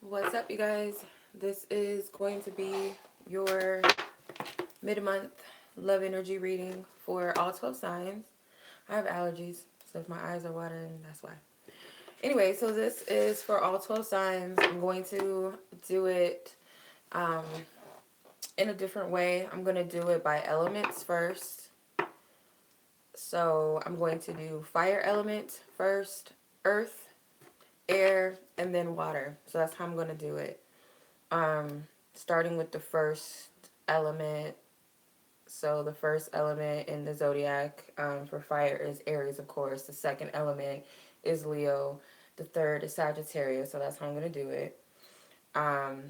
What's up, you guys? This is going to be your mid-month love energy reading for all 12 signs. I have allergies, so if my eyes are watering, that's why. Anyway, so this is for all 12 signs. I'm going to do it um, in a different way. I'm going to do it by elements first. So I'm going to do fire element first, earth, air, and then water. So that's how I'm going to do it. Starting with the first element. So the first element in the zodiac for fire is Aries, of course. The second element is Leo. The third is Sagittarius. So that's how I'm going to do it. Gonna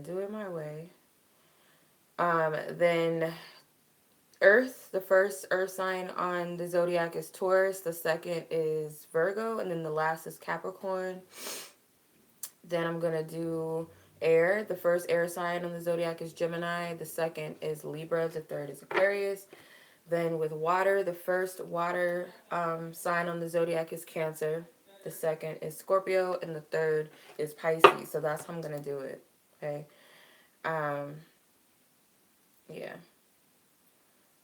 do it my way. Then Earth, the first earth sign on the zodiac is Taurus. The second is Virgo. And then the last is Capricorn. Then I'm going to do air. The first air sign on the zodiac is Gemini. The second is Libra. The third is Aquarius. Then with water, the first water sign on the zodiac is Cancer. The second is Scorpio. And the third is Pisces. So that's how I'm going to do it. Okay. Yeah.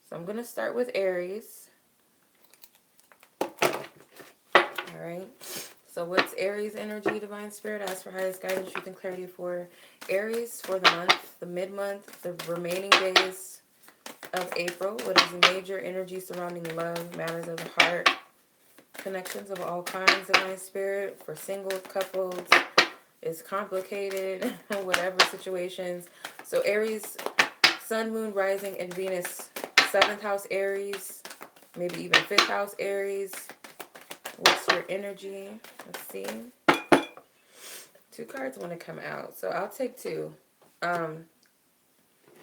So I'm going to start with Aries. All right. So what's Aries energy, Divine Spirit? Ask for highest guidance, truth, and clarity for Aries for the month, the mid-month, the remaining days of April. What is the major energy surrounding love, matters of the heart, connections of all kinds, Divine Spirit? For single couples, is complicated, whatever situations. So Aries, Sun, Moon, Rising, and Venus, 7th house Aries, maybe even 5th house Aries. What's your energy? Let's see. 2 cards want to come out, so I'll take 2.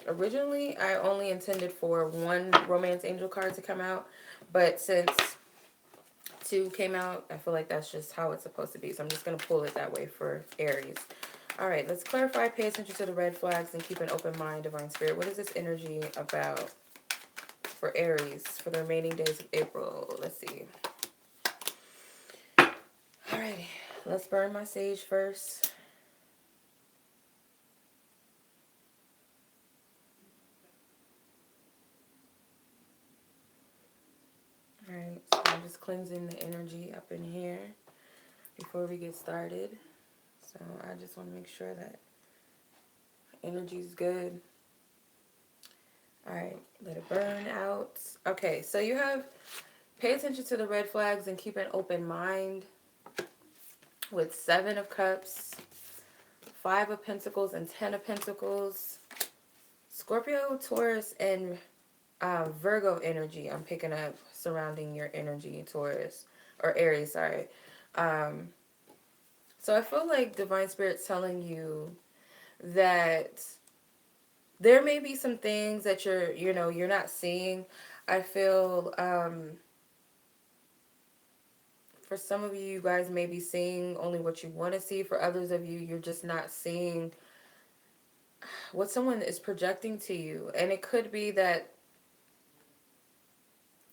Originally, I only intended for 1 romance angel card to come out, but since 2 came out, I feel like that's just how it's supposed to be. So I'm just going to pull it that way for Aries. All right, let's clarify. Pay attention to the red flags and keep an open mind, Divine Spirit. What is this energy about for Aries for the remaining days of April? Let's see. Alrighty, let's burn my sage first. Alright, so I'm just cleansing the energy up in here before we get started. So I just want to make sure that energy is good. Alright, let it burn out. Okay, so you have pay attention to the red flags and keep an open mind with 7 of Cups, 5 of Pentacles, and 10 of Pentacles. Scorpio, Taurus, and Virgo energy I'm picking up surrounding your energy, Taurus, or Aries, sorry. So I feel like Divine Spirit's telling you that there may be some things that you're not seeing. I feel for some of you, you guys may be seeing only what you want to see. For others of you, you're just not seeing what someone is projecting to you. And it could be that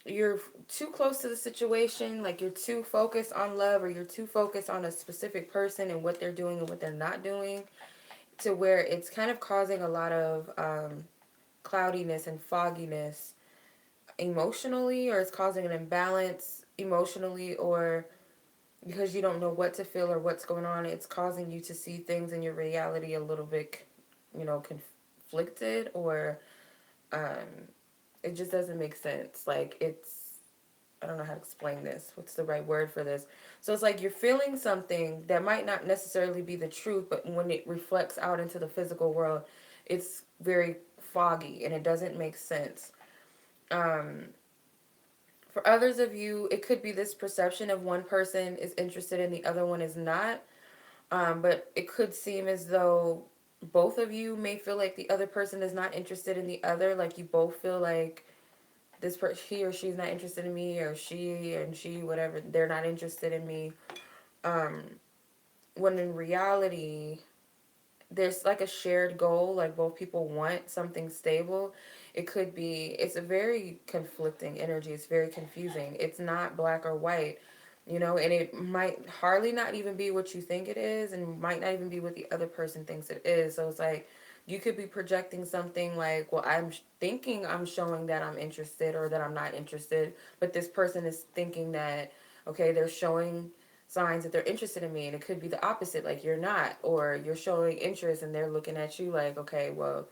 you're too close to the situation, like you're too focused on love, or you're too focused on a specific person and what they're doing and what they're not doing, to where it's kind of causing a lot of cloudiness and fogginess emotionally, or it's causing an imbalance emotionally, or because you don't know what to feel or what's going on, it's causing you to see things in your reality a little bit, conflicted, or it just doesn't make sense. Like, I don't know how to explain this. What's the right word for this? So it's like you're feeling something that might not necessarily be the truth, but when it reflects out into the physical world, it's very foggy and it doesn't make sense. For others of you, it could be this perception of one person is interested and the other one is not. But it could seem as though both of you may feel like the other person is not interested in the other. Like you both feel like he or she's not interested in me, or she and she, whatever, they're not interested in me. When in reality, there's like a shared goal, like both people want something stable. It's a very conflicting energy. It's very confusing. It's not black or white. you know, and it might hardly not even be what you think it is, and might not even be what the other person thinks it is. So it's like you could be projecting something like, well, I'm thinking I'm showing that I'm interested or that I'm not interested, but this person is thinking that, okay, they're showing signs that they're interested in me, and it could be the opposite, like you're not, or you're showing interest and they're looking at you like, okay, well,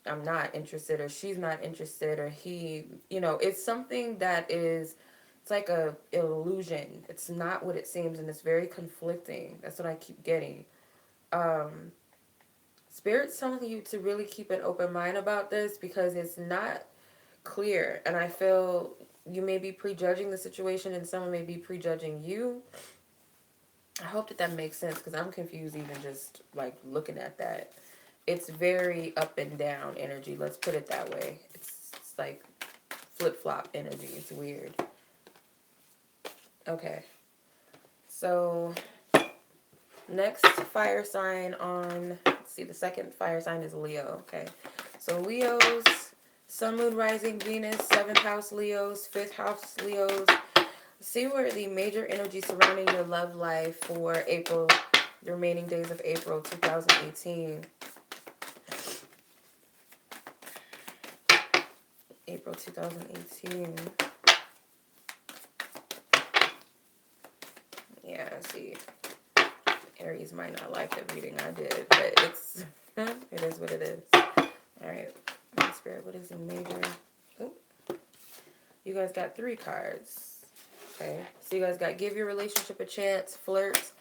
I'm not interested, or she's not interested, or he, you know, it's something that is, it's like a illusion. It's not what it seems, and it's very conflicting. That's what I keep getting. Um, Spirit's telling you to really keep an open mind about this because it's not clear, and I feel you may be prejudging the situation, and someone may be prejudging you. I hope that that makes sense because I'm confused even just like looking at that. It's very up and down energy. Let's put it that way. It's like flip-flop energy. It's weird. Okay. So next fire sign on, let's see, the second fire sign is Leo. Okay. So Leos, Sun, Moon, Rising, Venus, 7th house Leos, 5th house Leos. See where the major energy surrounding your love life for April, the remaining days of April 2018. April 2018. Yeah, see. Aries might not like the reading I did, but it's it is what it is. Alright. Spirit, what is the major? Oh, you guys got 3 cards. Okay. So you guys got give your relationship a chance, flirt,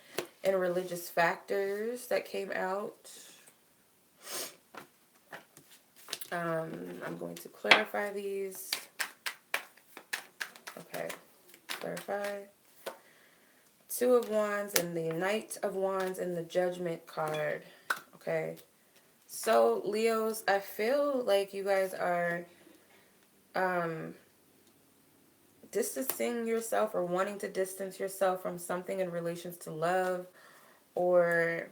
and religious factors that came out. I'm going to clarify these. Okay. Clarify. 2 of Wands and the Knight of Wands and the Judgment card. Okay. So, Leos, I feel like you guys are distancing yourself or wanting to distance yourself from something in relations to love, or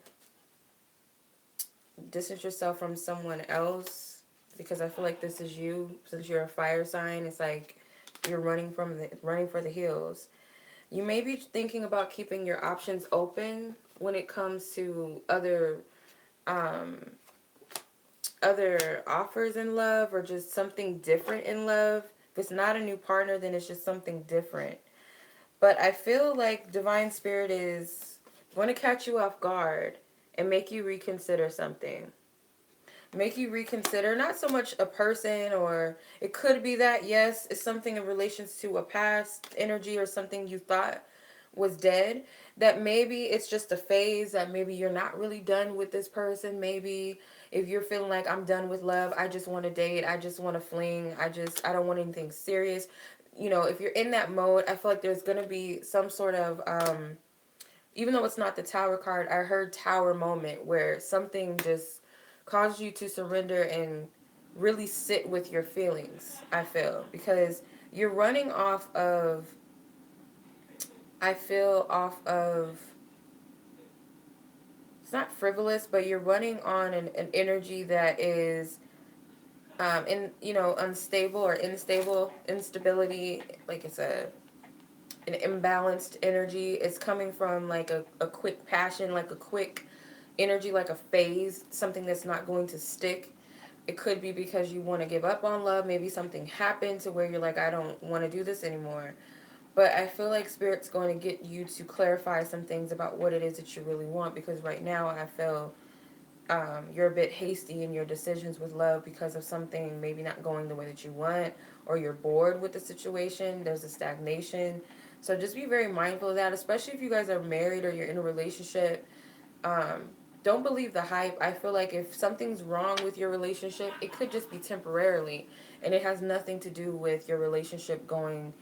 distance yourself from someone else, because I feel like this is you. Since you're a fire sign, it's like you're running for the hills. You may be thinking about keeping your options open when it comes to other offers in love, or just something different in love. If it's not a new partner, then it's just something different. But I feel like Divine Spirit is going to catch you off guard and make you reconsider something. Make you reconsider not so much a person, or it could be that, yes, it's something in relations to a past energy or something you thought was dead, that maybe it's just a phase, that maybe you're not really done with this person. Maybe if you're feeling like, I'm done with love, I just want to date, I just want to fling, I don't want anything serious, you know, if you're in that mode, I feel like there's going to be some sort of even though it's not the Tower card, I heard Tower moment where something just caused you to surrender and really sit with your feelings, I feel. Because you're running off of, I feel off of, it's not frivolous, but you're running on an energy that is, unstable or instability, like it's an imbalanced energy. It's coming from like a quick passion, like a quick energy, like a phase, something that's not going to stick. It could be because you want to give up on love. Maybe something happened to where you're like, I don't want to do this anymore. But I feel like Spirit's going to get you to clarify some things about what it is that you really want, because right now I feel you're a bit hasty in your decisions with love because of something maybe not going the way that you want, or you're bored with the situation. There's a stagnation. So just be very mindful of that, especially if you guys are married or you're in a relationship. Um, don't believe the hype. I feel like if something's wrong with your relationship, it could just be temporarily, and it has nothing to do with your relationship going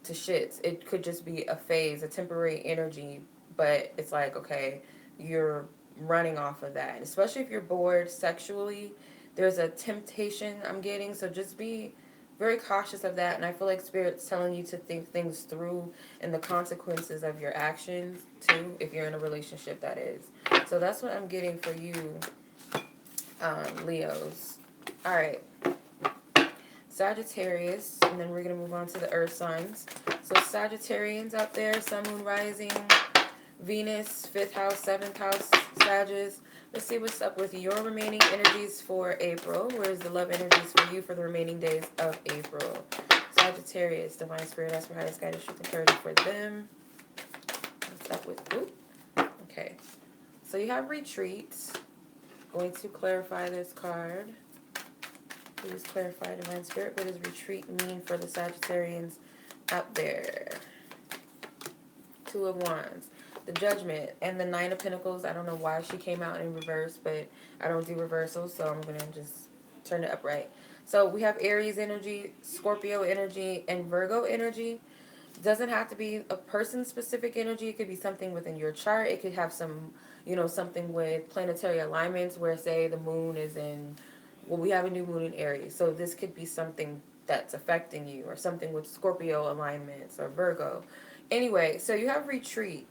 to shits. It could just be a phase, a temporary energy, but it's like, okay, you're running off of that. Especially if you're bored sexually, there's a temptation I'm getting, so just be very cautious of that. And I feel like Spirit's telling you to think things through and the consequences of your actions too, if you're in a relationship, that is. So that's what I'm getting for you, Leos. All right. Sagittarius, and then we're going to move on to the earth signs. So Sagittarians out there, Sun, Moon, Rising, Venus, 5th house, 7th house, Sagittarius. Let's see what's up with your remaining energies for April. Where's the love energies for you for the remaining days of April? Sagittarius, Divine Spirit, ask for highest guidance, truth, and clarity for them. What's up with, ooh, okay. So you have retreats. Going to clarify this card. Please clarify, Divine Spirit, what does retreat mean for the Sagittarians out there? Two of Wands, the Judgment, and the Nine of Pentacles. I don't know why she came out in reverse, but I don't do reversals, so I'm going to just turn it upright. So we have Aries energy, Scorpio energy, and Virgo energy. Doesn't have to be a person-specific energy. It could be something within your chart. It could have some, you know, something with planetary alignments where, say, the moon is in, well, we have a new moon in Aries. So this could be something that's affecting you, or something with Scorpio alignments or Virgo. Anyway, so you have retreat.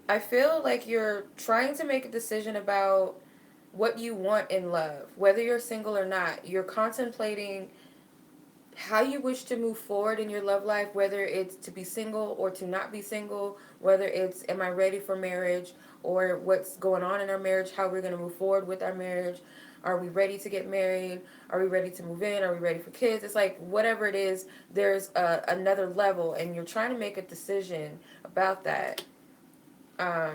I feel like you're trying to make a decision about what you want in love, whether you're single or not. You're contemplating how you wish to move forward in your love life, whether it's to be single or to not be single, whether it's am I ready for marriage, or what's going on in our marriage, how we're going to move forward with our marriage. Are we ready to get married? Are we ready to move in? Are we ready for kids? It's like whatever it is, there's another level, and you're trying to make a decision about that. I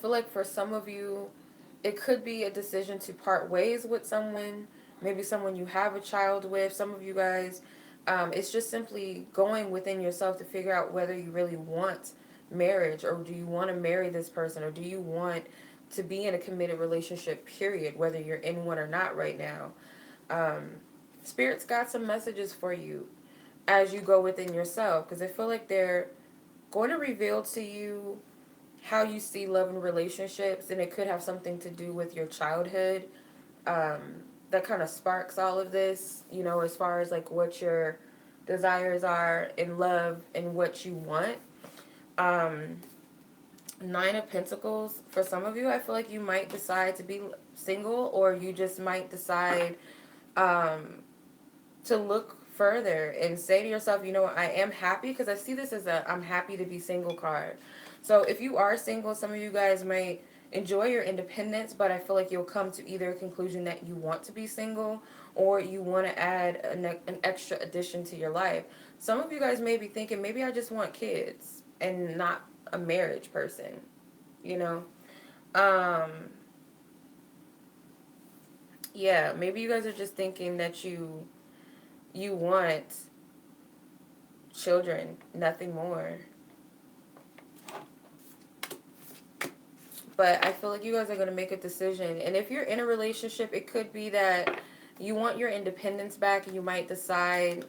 feel like for some of you, it could be a decision to part ways with someone, maybe someone you have a child with. Some of you guys, it's just simply going within yourself to figure out whether you really want marriage, or do you want to marry this person, or do you want to be in a committed relationship, period, whether you're in one or not right now. Spirit's got some messages for you as you go within yourself, because I feel like they're going to reveal to you how you see love and relationships, and it could have something to do with your childhood. That kind of sparks all of this, you know, as far as like what your desires are in love and what you want. Nine of Pentacles, for some of you, I feel like you might decide to be single, or you just might decide to look further and say to yourself, you know what, I am happy, because I see this as a I'm happy to be single card. So if you are single, some of you guys might enjoy your independence, but I feel like you'll come to either a conclusion that you want to be single, or you want to add an extra addition to your life. Some of you guys may be thinking, maybe I just want kids and not a marriage person, you know? Yeah, maybe you guys are just thinking that you want children, nothing more. But I feel like you guys are going to make a decision. And if you're in a relationship, it could be that you want your independence back, and you might decide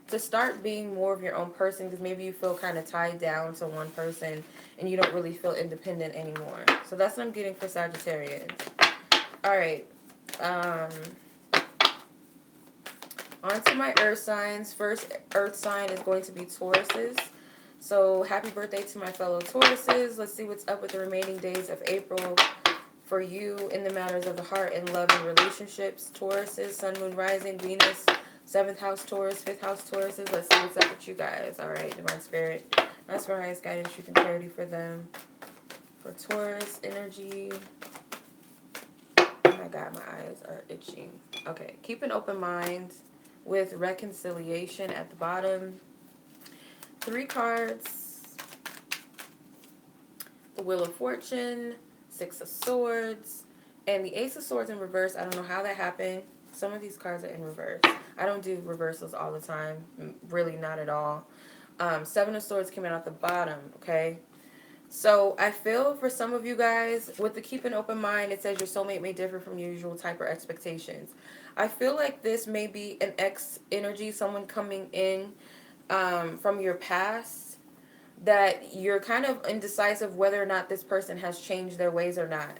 to start being more of your own person, because maybe you feel kind of tied down to one person and you don't really feel independent anymore. So that's what I'm getting for Sagittarius. All right. On to my earth signs. First earth sign is going to be Tauruses. So happy birthday to my fellow Tauruses. Let's see what's up with the remaining days of April for you in the matters of the heart and love and relationships. Tauruses, Sun, Moon, Rising, Venus, 7th house Taurus, 5th house Tauruses. Let's see what's up with you guys. All right, Divine Spirit. That's for highest guidance, truth, and clarity for them. For Taurus energy. Oh my God, my eyes are itching. Okay, keep an open mind with reconciliation at the bottom. 3 cards. The Wheel of Fortune, 6 of Swords, and the Ace of Swords in reverse. I don't know how that happened. Some of these cards are in reverse. I don't do reversals all the time. Really not at all. 7 of Swords came out at the bottom, okay? So I feel for some of you guys, with the keep an open mind, it says your soulmate may differ from your usual type or expectations. I feel like this may be an ex energy, someone coming in from your past, that you're kind of indecisive whether or not this person has changed their ways or not.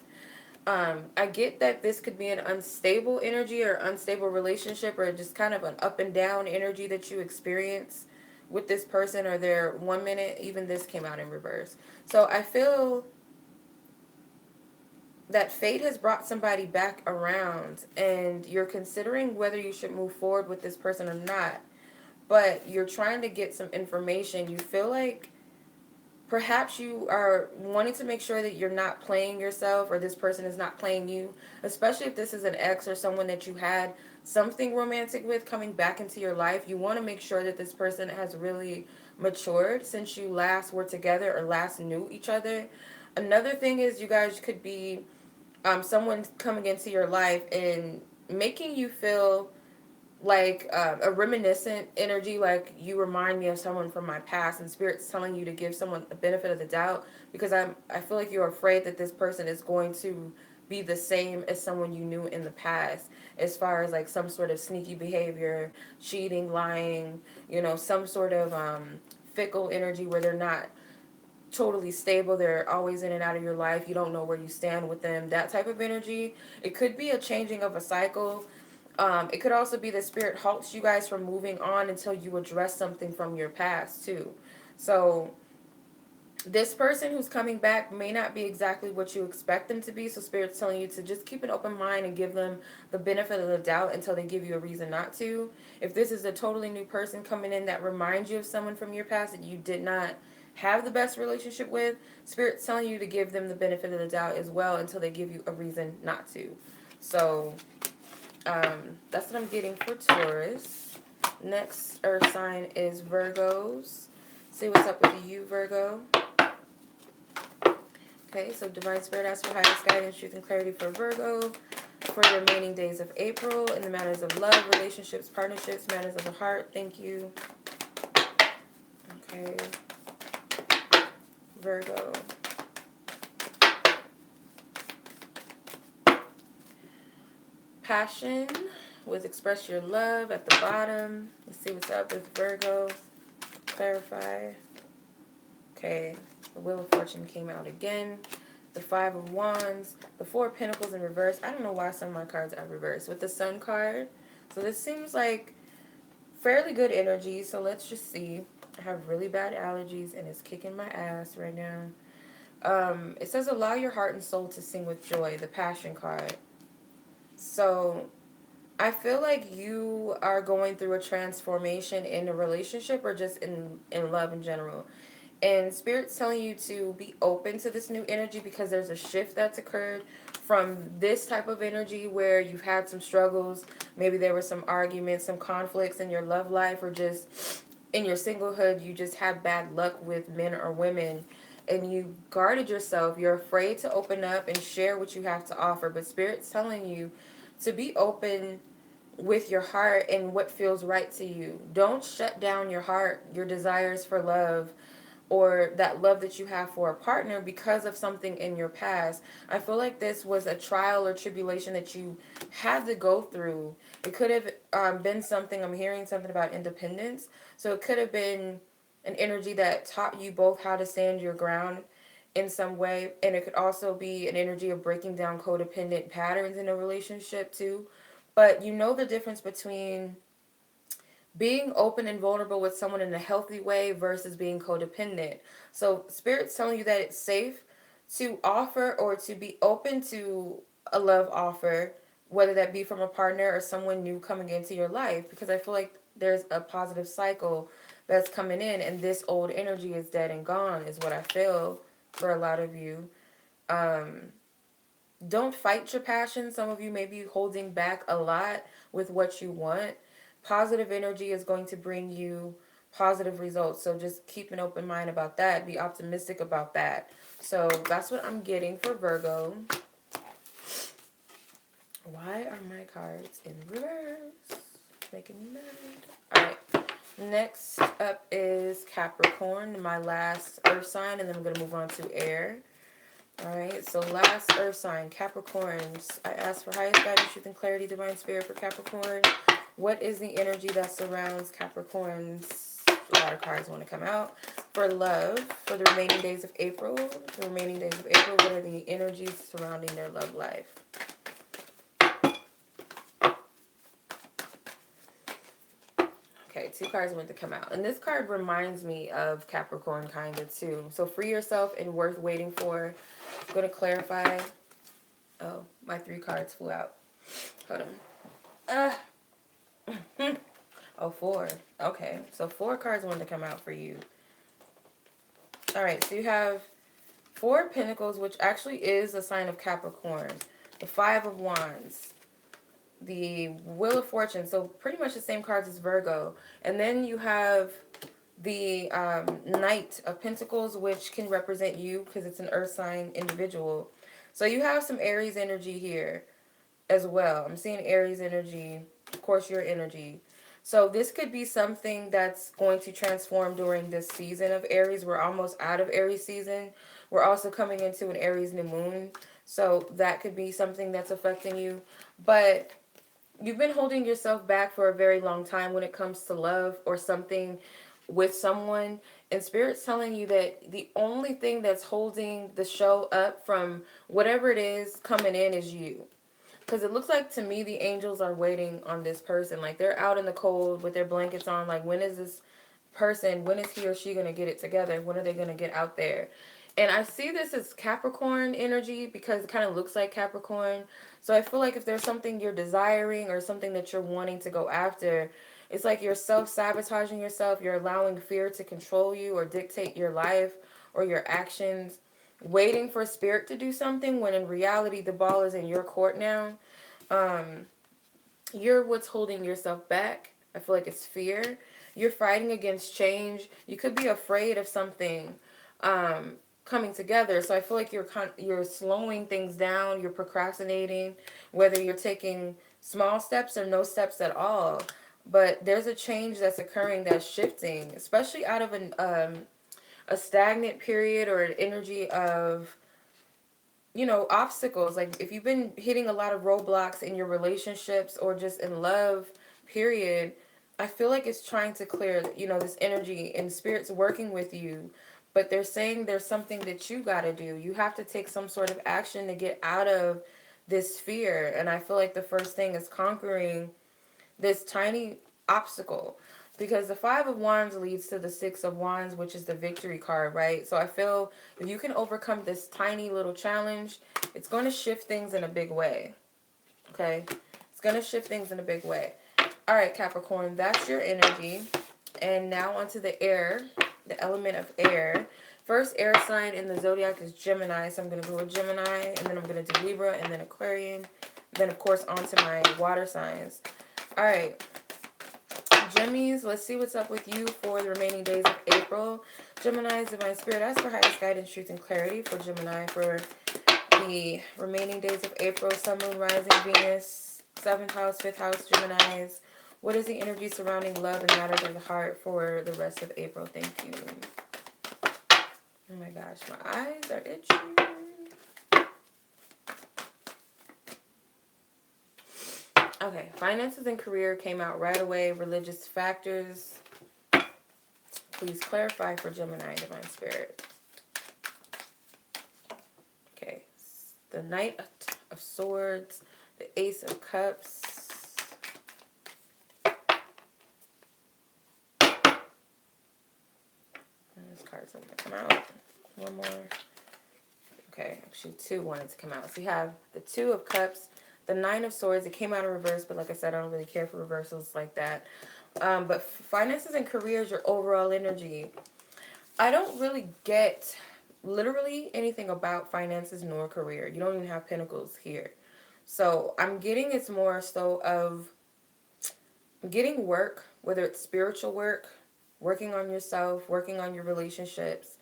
I get that this could be an unstable energy or unstable relationship, or just kind of an up and down energy that you experience with this person, or they're 1 minute, even this came out in reverse. So I feel that fate has brought somebody back around, and you're considering whether you should move forward with this person or not. but you're trying to get some information. You feel like perhaps you are wanting to make sure that you're not playing yourself or this person is not playing you, especially if this is an ex or someone that you had something romantic with coming back into your life. You want to make sure that this person has really matured since you last were together or last knew each other. Another thing is you guys could be someone coming into your life and making you feel like a reminiscent energy, like you remind me of someone from my past, and spirit's telling you to give someone a benefit of the doubt, because I feel like you're afraid that this person is going to be the same as someone you knew in the past, as far as like some sort of sneaky behavior, cheating, lying, some sort of fickle energy where they're not totally stable, they're always in and out of your life, you don't know where you stand with them, that type of energy. It could be a changing of a cycle. It could also be that spirit halts you guys from moving on until you address something from your past too. So this person who's coming back may not be exactly what you expect them to be. So spirit's telling you to just keep an open mind and give them the benefit of the doubt until they give you a reason not to. If this is a totally new person coming in that reminds you of someone from your past that you did not have the best relationship with, spirit's telling you to give them the benefit of the doubt as well until they give you a reason not to. So that's what I'm getting for Taurus. Next earth sign is Virgos. See what's up with you, Virgo. Okay, so Divine Spirit asks for highest guidance, truth, and clarity for Virgo for the remaining days of April in the matters of love, relationships, partnerships, matters of the heart. Thank you. Okay. Virgo. Passion with express your love at the bottom. Let's see what's up with Virgo. Clarify. Okay. The Wheel of Fortune came out again. The Five of Wands. The Four of Pentacles in reverse. I don't know why some of my cards are reversed. With the Sun card. So this seems like fairly good energy. So let's just see. I have really bad allergies and it's kicking my ass right now. It says allow your heart and soul to sing with joy. The Passion card. So I feel like you are going through a transformation in a relationship or just in love in general. And Spirit's telling you to be open to this new energy because there's a shift that's occurred from this type of energy where you've had some struggles. Maybe there were some arguments, some conflicts in your love life, or just in your singlehood, you just have bad luck with men or women. And you guarded yourself. You're afraid to open up and share what you have to offer. But Spirit's telling you to be open with your heart and what feels right to you. Don't shut down your heart, your desires for love, or that love that you have for a partner because of something in your past. I feel like this was a trial or tribulation that you had to go through. It could have been something, I'm hearing something about independence. So it could have been an energy that taught you both how to stand your ground in some way. And it could also be an energy of breaking down codependent patterns in a relationship too. But you know the difference between being open and vulnerable with someone in a healthy way versus being codependent. So Spirit's telling you that it's safe to offer or to be open to a love offer, whether that be from a partner or someone new coming into your life, because I feel like there's a positive cycle that's coming in and this old energy is dead and gone is what I feel for a lot of you. Don't fight your passion. Some of you may be holding back a lot with what you want. Positive energy is going to bring you positive results. So just keep an open mind about that. Be optimistic about that. So that's what I'm getting for Virgo. Why are my cards in reverse? Making me mad. Alright. Next up is Capricorn, my last earth sign, and then I'm going to move on to air. Alright, so last earth sign, Capricorns. I asked for highest guidance, truth, and clarity, divine spirit for Capricorn. What is the energy that surrounds Capricorns? A lot of cards want to come out. For love, for the remaining days of April. What are the energies surrounding their love life? Okay, two cards went to come out. And this card reminds me of Capricorn kind of too. So free yourself and worth waiting for. I'm going to clarify. Oh, my 3 cards flew out. Hold on. Oh, four. Okay, so four cards wanted to come out for you. All right, so you have Four of Pentacles, which actually is a sign of Capricorn. The Five of Wands. The Wheel of Fortune. So pretty much the same cards as Virgo. And then you have the Knight of Pentacles, which can represent you because it's an earth sign individual. So you have some Aries energy here as well. I'm seeing Aries energy, of course, your energy. So this could be something that's going to transform during this season of Aries. We're almost out of Aries season. We're also coming into an Aries new moon. So that could be something that's affecting you. But you've been holding yourself back for a very long time when it comes to love or something with someone. And Spirit's telling you that the only thing that's holding the show up from whatever it is coming in is you. Because it looks like to me the angels are waiting on this person. Like they're out in the cold with their blankets on. Like when is this person, when is he or she going to get it together? When are they going to get out there? And I see this as Capricorn energy because it kind of looks like Capricorn. So I feel like if there's something you're desiring or something that you're wanting to go after, it's like you're self-sabotaging yourself. You're allowing fear to control you or dictate your life or your actions, waiting for spirit to do something when in reality the ball is in your court now. Um, you're what's holding yourself back. I feel like it's fear. You're fighting against change. You could be afraid of something coming together. So I feel like you're slowing things down. You're procrastinating, whether you're taking small steps or no steps at all. But there's a change that's occurring that's shifting, especially out of a stagnant period or an energy of obstacles. Like if you've been hitting a lot of roadblocks in your relationships or just in love, period, I feel like it's trying to clear, this energy and spirits working with you. But they're saying there's something that you got to do. You have to take some sort of action to get out of this fear. And I feel like the first thing is conquering this tiny obstacle, because the Five of Wands leads to the Six of Wands, which is the victory card, right? So I feel if you can overcome this tiny little challenge, it's going to shift things in a big way. Okay? It's going to shift things in a big way. All right, Capricorn, that's your energy. And now onto the air, the element of air. First air sign in the zodiac is Gemini, so I'm going to go with Gemini, and then I'm going to do Libra, and then Aquarian. Then, of course, onto my water signs. All right, Gemmies, let's see what's up with you for the remaining days of April. Gemini's Divine Spirit, ask for highest guidance, truth, and clarity for Gemini for the remaining days of April. Sun, Moon, Rising, Venus, 7th house, 5th house, Gemini's. What is the energy surrounding love and matters of the heart for the rest of April? Thank you. Oh my gosh, my eyes are itchy. Okay, finances and career came out right away. Religious factors. Please clarify for Gemini, Divine Spirit. Okay, the Knight of Swords, the Ace of Cups. And this card's going to come out. One more. Okay, actually two wanted to come out. So you have the Two of Cups, the Nine of Swords. It came out in reverse, but like I said, I don't really care for reversals like that. But finances and careers, your overall energy. I don't really get literally anything about finances nor career. You don't even have pentacles here. So I'm getting it's more so of getting work, whether it's spiritual work, working on yourself, working on your relationships.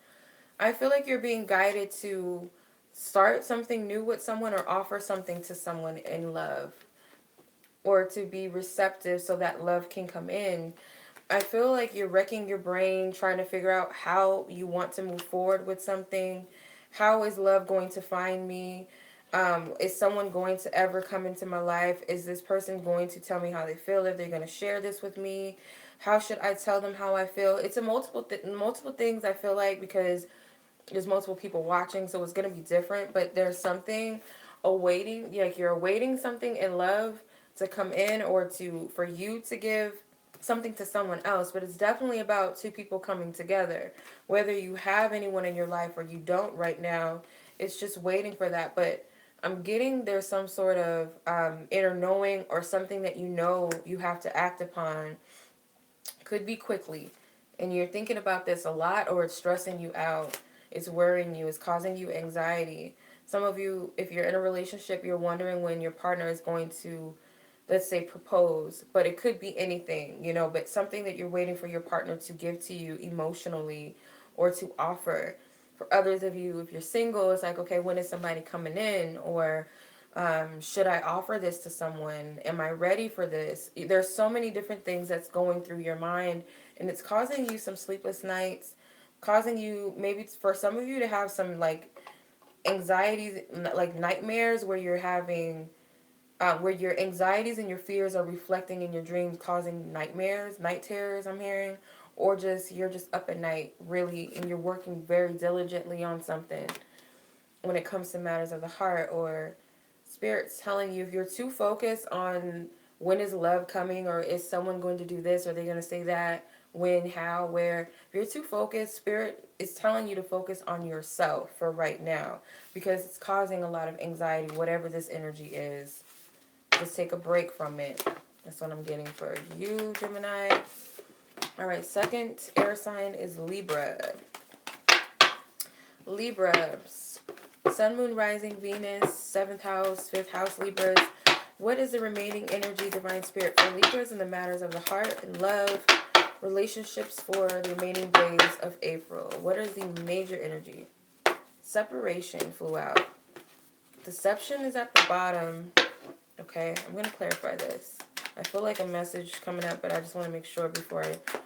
I feel like you're being guided to start something new with someone or offer something to someone in love, or to be receptive so that love can come in. I feel like you're wrecking your brain trying to figure out how you want to move forward with something. How is love going to find me? Is someone going to ever come into my life? Is this person going to tell me how they feel? If they're going to share this with me? How should I tell them how I feel? It's a multiple things, I feel like, because there's multiple people watching, so it's going to be different. But there's something awaiting, like you're awaiting something in love to come in, or for you to give something to someone else. But it's definitely about two people coming together, whether you have anyone in your life or you don't right now. It's just waiting for that. But I'm getting there's some sort of inner knowing or something that you have to act upon Could be quickly. And you're thinking about this a lot, or it's stressing you out. It's worrying you. It's causing you anxiety. Some of you, if you're in a relationship, you're wondering when your partner is going to, let's say, propose. But it could be anything, you know, but something that you're waiting for your partner to give to you emotionally or to offer. For others of you, if you're single, it's like, okay, when is somebody coming in? Or should I offer this to someone? Am I ready for this? There's so many different things that's going through your mind, and it's causing you some sleepless nights, causing you maybe for some of you to have some like anxieties, like nightmares where you're having, where your anxieties and your fears are reflecting in your dreams, causing nightmares, night terrors, I'm hearing, or just you're just up at night really and you're working very diligently on something when it comes to matters of the heart, or Spirit's telling you if you're too focused on when is love coming, or is someone going to do this, or are they going to say that, when, how, where. If you're too focused, Spirit is telling you to focus on yourself for right now because it's causing a lot of anxiety, whatever this energy is. Just take a break from it. That's what I'm getting for you, Gemini. All right, second air sign is Libra. Libra. Sun, Moon, Rising, Venus, 7th house, 5th house, Libras. What is the remaining energy, Divine Spirit, for Libras in the matters of the heart and love, relationships for the remaining days of April? What is the major energy? Separation flew out. Deception is at the bottom. Okay, I'm going to clarify this. I feel like a message coming up, but I just want to make sure before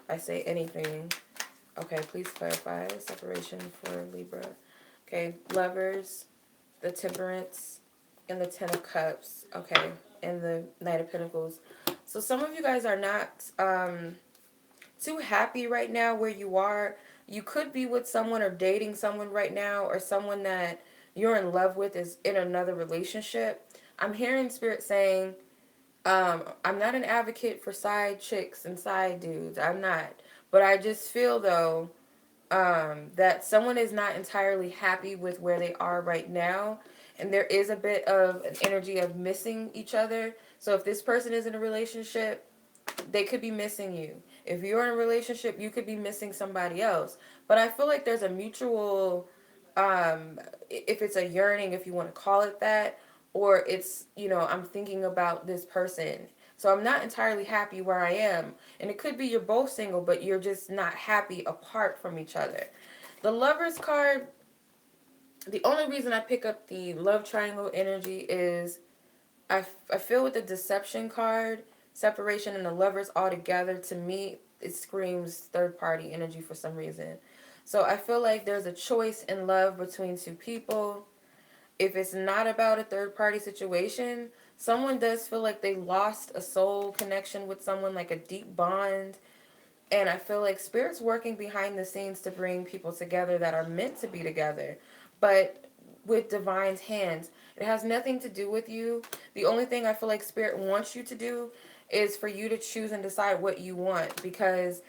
I say anything. Okay, please clarify. Separation for Libra. Okay, Lovers, the Temperance, and the Ten of Cups. Okay, and the Knight of Pentacles. So some of you guys are not too happy right now where you are. You could be with someone or dating someone right now, or someone that you're in love with is in another relationship. I'm hearing Spirit saying, I'm not an advocate for side chicks and side dudes. I'm not. But I just feel, though, that someone is not entirely happy with where they are right now. And there is a bit of an energy of missing each other. So if this person is in a relationship, they could be missing you. If you're in a relationship, you could be missing somebody else. But I feel like there's a mutual, if it's a yearning, if you want to call it that, or it's, you know, I'm thinking about this person. So I'm not entirely happy where I am. And it could be you're both single, but you're just not happy apart from each other. The Lovers card, the only reason I pick up the love triangle energy is I feel with the Deception card, separation and the Lovers all together, to me, it screams third party energy for some reason. So I feel like there's a choice in love between two people. If it's not about a third party situation, someone does feel like they lost a soul connection with someone, like a deep bond. And I feel like Spirit's working behind the scenes to bring people together that are meant to be together, but with Divine's hands. It has nothing to do with you. The only thing I feel like Spirit wants you to do is for you to choose and decide what you want, because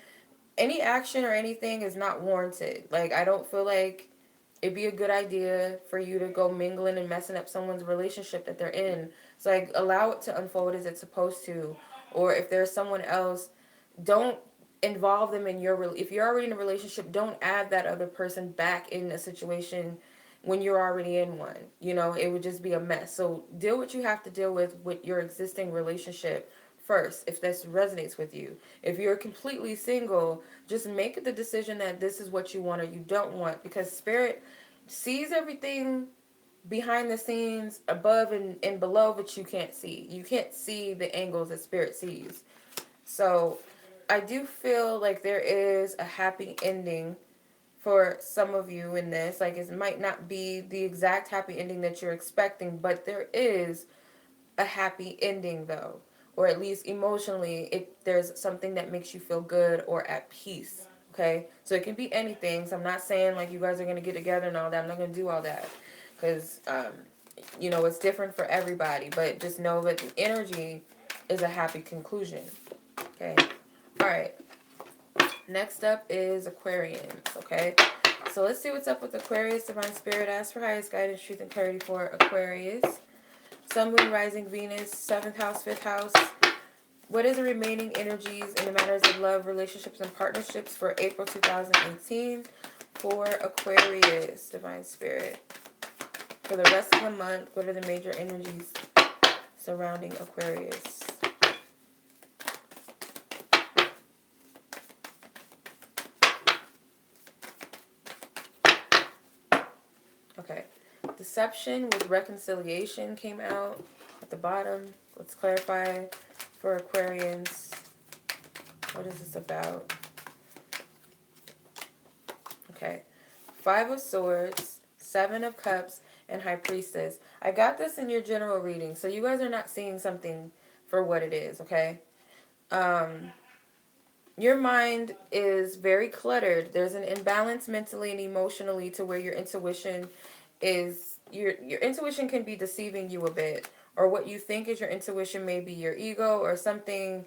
any action or anything is not warranted. Like, I don't feel like it'd be a good idea for you to go mingling and messing up someone's relationship that they're in. So, like, allow it to unfold as it's supposed to. Or if there's someone else, don't involve them in your if you're already in a relationship, don't add that other person back in a situation when you're already in one. You know, it would just be a mess. So deal what you have to deal with your existing relationship first, if this resonates with you. If you're completely single, just make the decision that this is what you want or you don't want, because Spirit sees everything behind the scenes, above and below, but you can't see. You can't see the angles that Spirit sees. So I do feel like there is a happy ending for some of you in this. Like, it might not be the exact happy ending that you're expecting, but there is a happy ending, though. Or at least emotionally, there's something that makes you feel good or at peace. Okay? So it can be anything. So I'm not saying like you guys are going to get together and all that. I'm not going to do all that. Because, you know, it's different for everybody. But just know that the energy is a happy conclusion. Okay? Alright. Next up is Aquarians. Okay? So let's see what's up with Aquarius. Divine Spirit, ask for highest guidance, truth, and clarity for Aquarius. Sun, Moon, Rising, Venus, 7th house, 5th house. What is the remaining energies in the matters of love, relationships, and partnerships for April 2018 for Aquarius, Divine Spirit? For the rest of the month, what are the major energies surrounding Aquarius? Okay. Deception with reconciliation came out at the bottom. Let's clarify for Aquarians. What is this about? Okay. 5 of Swords, 7 of Cups, and High Priestess. I got this in your general reading, so you guys are not seeing something for what it is, okay? Your mind is very cluttered. There's an imbalance mentally and emotionally to where your intuition is your intuition can be deceiving you a bit, or what you think is your intuition may be your ego or something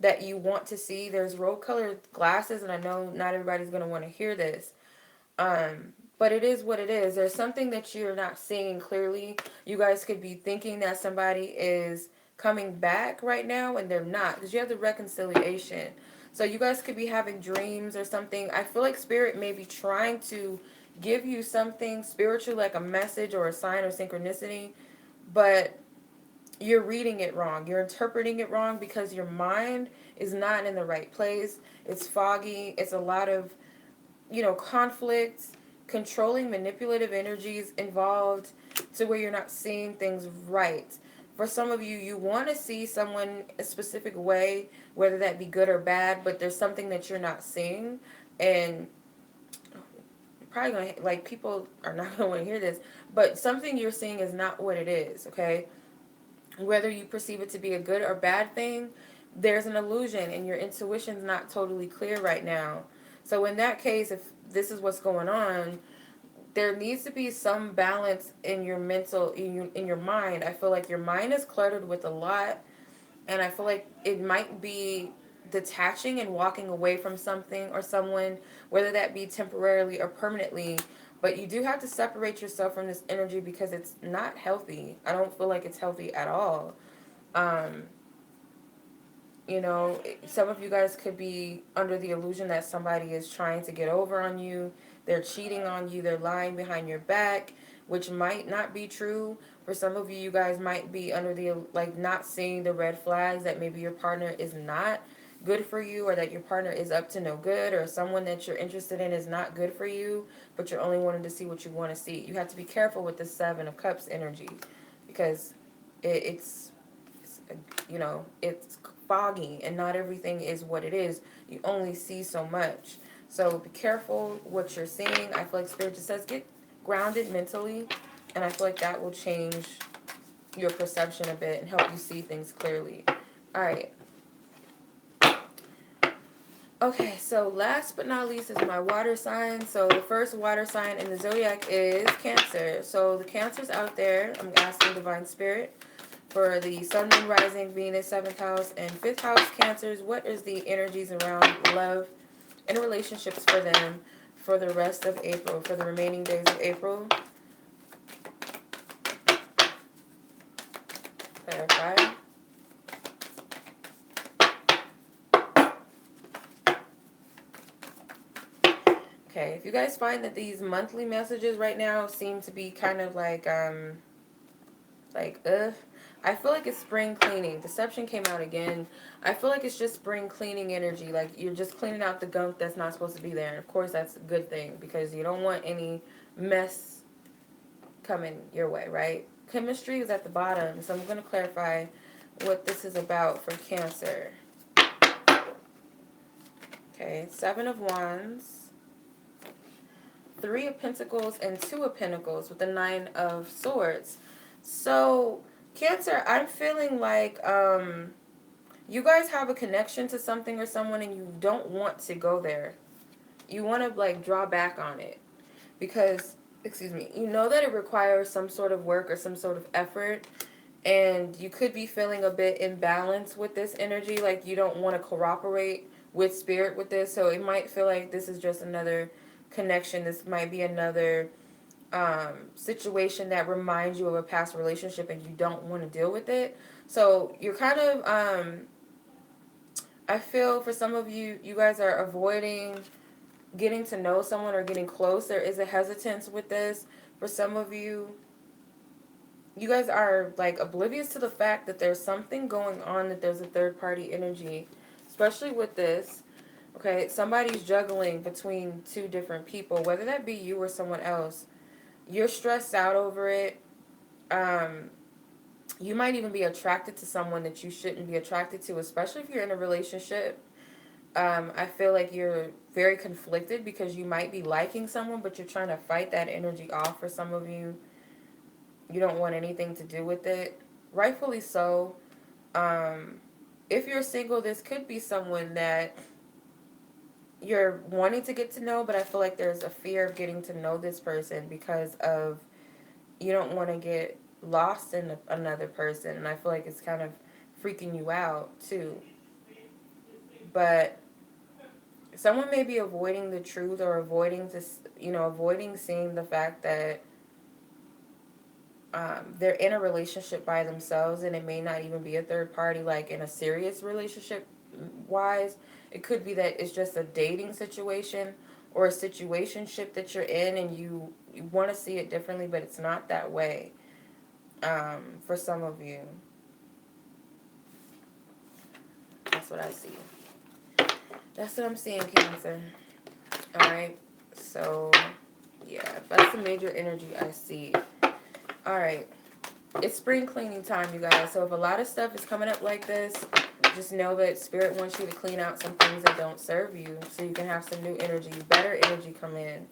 that you want to see. There's rose-colored glasses, and I know not everybody's going to want to hear this. But it is what it is. There's something that you're not seeing clearly. You guys could be thinking that somebody is coming back right now, and they're not, because you have the reconciliation. So you guys could be having dreams or something. I feel like Spirit may be trying to give you something spiritual, like a message or a sign or synchronicity, but you're reading it wrong. You're interpreting it wrong because your mind is not in the right place. It's foggy. It's a lot of, conflicts, controlling, manipulative energies involved to where you're not seeing things right. For some of you, you want to see someone a specific way, whether that be good or bad, but there's something that you're not seeing. And you're probably going to, like, people are not going to want to hear this, but something you're seeing is not what it is, okay? Whether you perceive it to be a good or bad thing, there's an illusion and your intuition's not totally clear right now. So in that case, if this is what's going on, there needs to be some balance in your mental, in your mind. I feel like your mind is cluttered with a lot, and I feel like it might be detaching and walking away from something or someone, whether that be temporarily or permanently. But you do have to separate yourself from this energy because it's not healthy. I don't feel like it's healthy at all. Um, some of you guys could be under the illusion that somebody is trying to get over on you. They're cheating on you. They're lying behind your back, which might not be true. For some of you, you guys might be under the, like, not seeing the red flags that maybe your partner is not good for you, or that your partner is up to no good, or someone that you're interested in is not good for you, but you're only wanting to see what you want to see. You have to be careful with the 7 of Cups energy because it's it's foggy and not everything is what it is. You only see so much. So be careful what you're seeing. I feel like Spirit just says get grounded mentally, and I feel like that will change your perception a bit and help you see things clearly. All right. Okay, so last but not least is my water sign. So the first water sign in the zodiac is Cancer. So the Cancers out there, I'm asking Divine Spirit for the Sun, Moon, Rising, Venus, 7th house, and 5th house Cancers. What is the energies around love and relationships for them for the rest of April, for the remaining days of April? Clarify. Okay, if you guys find that these monthly messages right now seem to be kind of like I feel like it's spring cleaning. Deception came out again. I feel like it's just spring cleaning energy. Like you're just cleaning out the gunk that's not supposed to be there. And of course that's a good thing because you don't want any mess coming your way, right? Chemistry is at the bottom, so I'm going to clarify what this is about for Cancer. Okay, 7 of Wands, 3 of Pentacles, and 2 of Pentacles with the 9 of Swords. So, Cancer, I'm feeling like you guys have a connection to something or someone and you don't want to go there. You want to, like, draw back on it because, you know that it requires some sort of work or some sort of effort, and you could be feeling a bit imbalanced with this energy, like you don't want to cooperate with Spirit with this, so it might feel like this is just another connection. This might be another situation that reminds you of a past relationship and you don't want to deal with it. So you're kind of I feel for some of you, you guys are avoiding getting to know someone or getting close. There is a hesitance with this. For some of you, you guys are like oblivious to the fact that there's something going on, that there's a third party energy, especially with this. Okay, somebody's juggling between two different people, whether that be you or someone else. You're stressed out over it. Um, you might even be attracted to someone that you shouldn't be attracted to, especially if you're in a relationship. I feel like you're very conflicted because you might be liking someone, but you're trying to fight that energy off. For some of you, you don't want anything to do with it. Rightfully so. Um, if you're single, this could be someone that you're wanting to get to know, but I feel like there's a fear of getting to know this person because of you don't want to get lost in another person, and I feel like it's kind of freaking you out too. But someone may be avoiding the truth or avoiding this, avoiding seeing the fact that they're in a relationship by themselves, and it may not even be a third party, like in a serious relationship wise. It could be that it's just a dating situation or a situationship that you're in, and you want to see it differently, but it's not that way. For some of you, that's what I see. That's what I'm seeing, Cancer. All right. So, yeah, that's the major energy I see. All right. It's spring cleaning time, you guys. So if a lot of stuff is coming up like this, just know that Spirit wants you to clean out some things that don't serve you so you can have some new energy, better energy come in.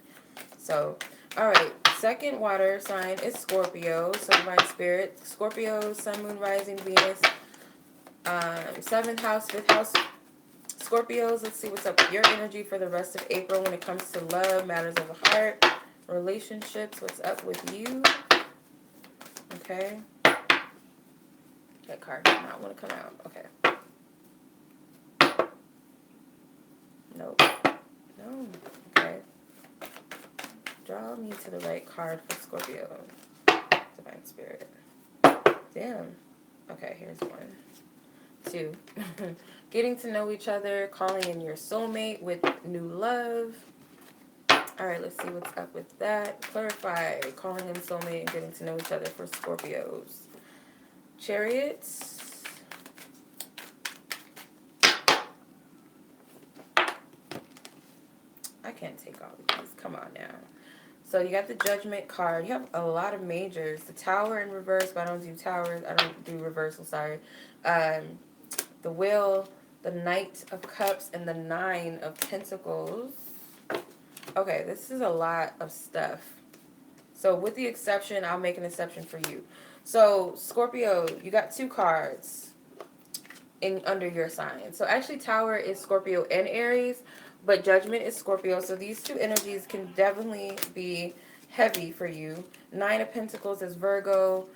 So, all right. Second water sign is Scorpio. So Divine Spirit, Scorpio, Sun, Moon, Rising, Venus. Seventh house, fifth house. Scorpios, let's see what's up with your energy for the rest of April when it comes to love, matters of the heart, relationships. What's up with you? Okay. That card does not want to come out. Okay. Nope. No. Okay. Draw me to the right card for Scorpio. Divine Spirit. Damn. Okay, here's one. Two. Getting to know each other, calling in your soulmate with new love. All right, let's see what's up with that. Clarify, calling in soulmate and getting to know each other for Scorpios. Chariots. I can't take all of these. Come on now. So you got the Judgment card. You have a lot of majors. The Tower in reverse, but I don't do towers. I don't do reversal, sorry. The Wheel, the Knight of Cups, and the Nine of Pentacles. Okay, this is a lot of stuff. So with the exception, I'll make an exception for you. So Scorpio, you got two cards in under your sign. So actually Tower is Scorpio and Aries, but Judgment is Scorpio. So these two energies can definitely be heavy for you. Nine of Pentacles is Virgo.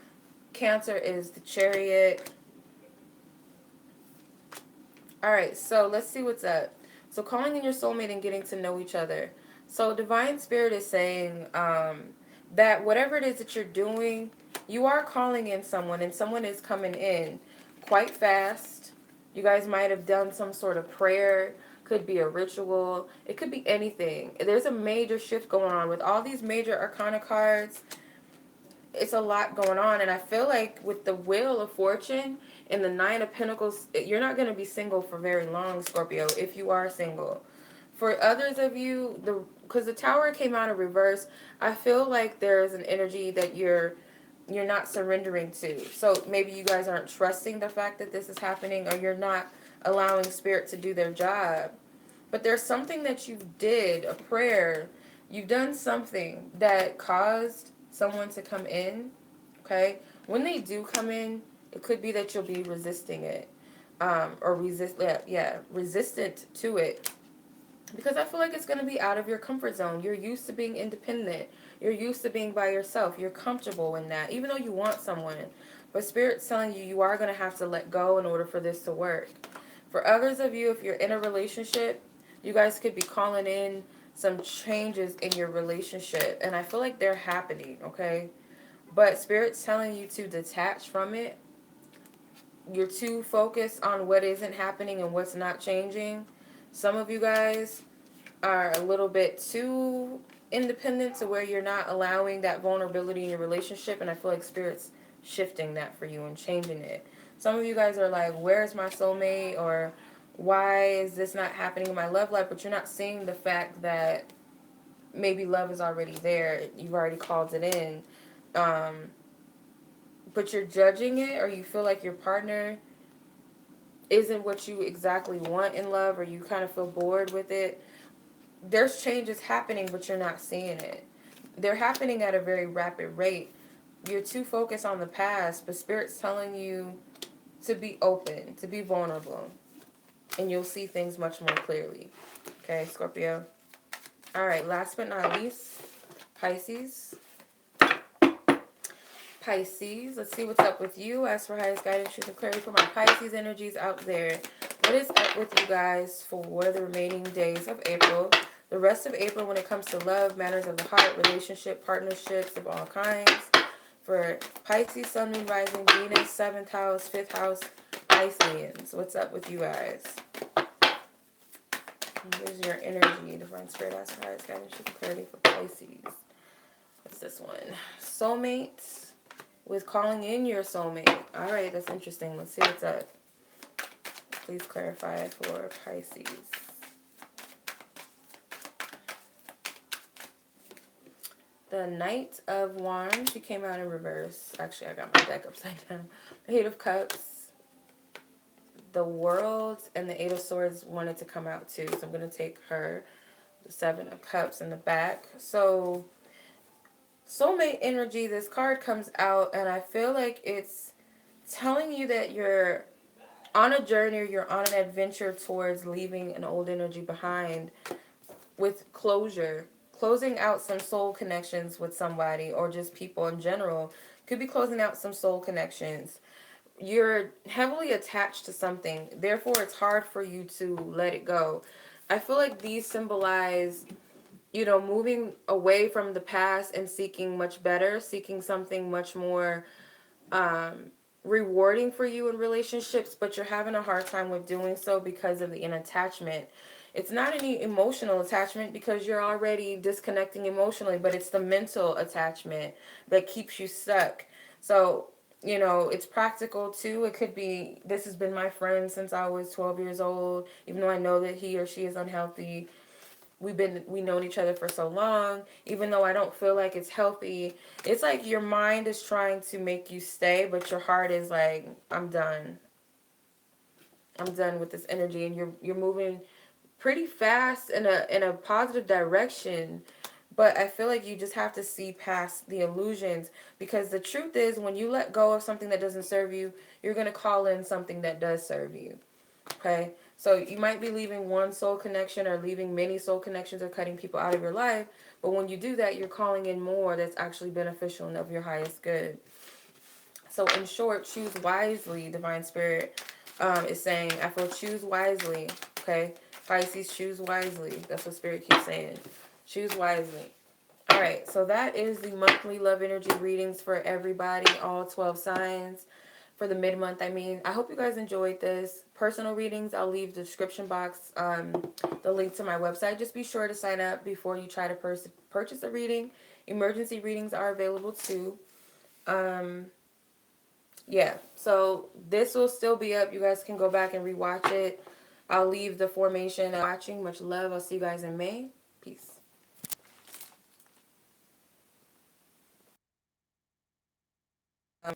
Cancer is the Chariot. All right, so let's see what's up. So calling in your soulmate and getting to know each other. So Divine Spirit is saying that whatever it is that you're doing, you are calling in someone, and someone is coming in quite fast. You guys might have done some sort of prayer. Could be a ritual. It could be anything. There's a major shift going on with all these major arcana cards. It's a lot going on, and I feel like with the Wheel of Fortune and the Nine of Pentacles, you're not going to be single for very long, Scorpio, if you are single. For others of you, because the Tower came out of reverse, I feel like there's an energy that you're not surrendering to. So maybe you guys aren't trusting the fact that this is happening, or you're not allowing Spirit to do their job. But there's something that you did, a prayer. You've done something that caused someone to come in, okay? When they do come in, it could be that you'll be resisting it, or resistant to it, because I feel like it's going to be out of your comfort zone. You're used to being independent. You're used to being by yourself. You're comfortable in that, even though you want someone. But Spirit's telling you you are going to have to let go in order for this to work. For others of you, if you're in a relationship, you guys could be calling in some changes in your relationship. And I feel like they're happening, okay? But Spirit's telling you to detach from it. you're too focused on what isn't happening and what's not changing. Some of you guys are a little bit too independent to where you're not allowing that vulnerability in your relationship, and I feel like Spirit's shifting that for you and changing it. Some of you guys are like, where's my soulmate, or why is this not happening in my love life? But you're not seeing the fact that maybe love is already there. You've already called it in. But you're judging it, or you feel like your partner isn't what you exactly want in love, or you kind of feel bored with it. There's changes happening, but you're not seeing it. They're happening at a very rapid rate. You're too focused on the past, but Spirit's telling you to be open, to be vulnerable, and you'll see things much more clearly. Okay, Scorpio. All right, last but not least, Pisces. Pisces, let's see what's up with you. As for highest guidance, truth, and clarity for my Pisces energies out there. What is up with you guys for the remaining days of April? The rest of April when it comes to love, matters of the heart, relationship, partnerships of all kinds. For Pisces, Sun, Moon, Rising, Venus, 7th house, 5th house, Pisceans. What's up with you guys? Here's your energy, Divine Spirit, as for highest guidance, truth, and clarity for Pisces. What's this one? Soulmates. With calling in your soulmate. All right, that's interesting. Let's see what's up. Please clarify for Pisces. The Knight of Wands. She came out in reverse. Actually, I got my deck upside down. The Eight of Cups. The World and the Eight of Swords wanted to come out too. So I'm going to take her. The Seven of Cups in the back. So soulmate energy, this card comes out, and I feel like it's telling you that you're on a journey, or you're on an adventure towards leaving an old energy behind with closure, closing out some soul connections with somebody, or just people in general. Could be closing out some soul connections. You're heavily attached to something, therefore it's hard for you to let it go. I feel like these symbolize, you know, moving away from the past and seeking much better, seeking something much more rewarding for you in relationships, but you're having a hard time with doing so because of the attachment. It's not any emotional attachment because you're already disconnecting emotionally, but it's the mental attachment that keeps you stuck. So, you know, it's practical too. It could be, this has been my friend since I was 12 years old, even though I know that he or she is unhealthy. We known each other for so long, even though I don't feel like it's healthy. It's like your mind is trying to make you stay, but your heart is like, I'm done with this energy. And you're moving pretty fast in a positive direction, but I feel like you just have to see past the illusions, because the truth is, when you let go of something that doesn't serve you, you're going to call in something that does serve you. Okay, so you might be leaving one soul connection, or leaving many soul connections, or cutting people out of your life. But when you do that, you're calling in more that's actually beneficial and of your highest good. So in short, choose wisely, Divine Spirit is saying. I feel choose wisely. Okay, Pisces, choose wisely. That's what Spirit keeps saying. Choose wisely. All right, so that is the monthly love energy readings for everybody, all 12 signs. For the mid-month, I hope you guys enjoyed this. Personal readings, I'll leave the description box, the link to my website. Just be sure to sign up before you try to purchase a reading. Emergency readings are available too. Yeah, so this will still be up. You guys can go back and rewatch it. I'll leave the formation of watching. Much love. I'll see you guys in May. Peace.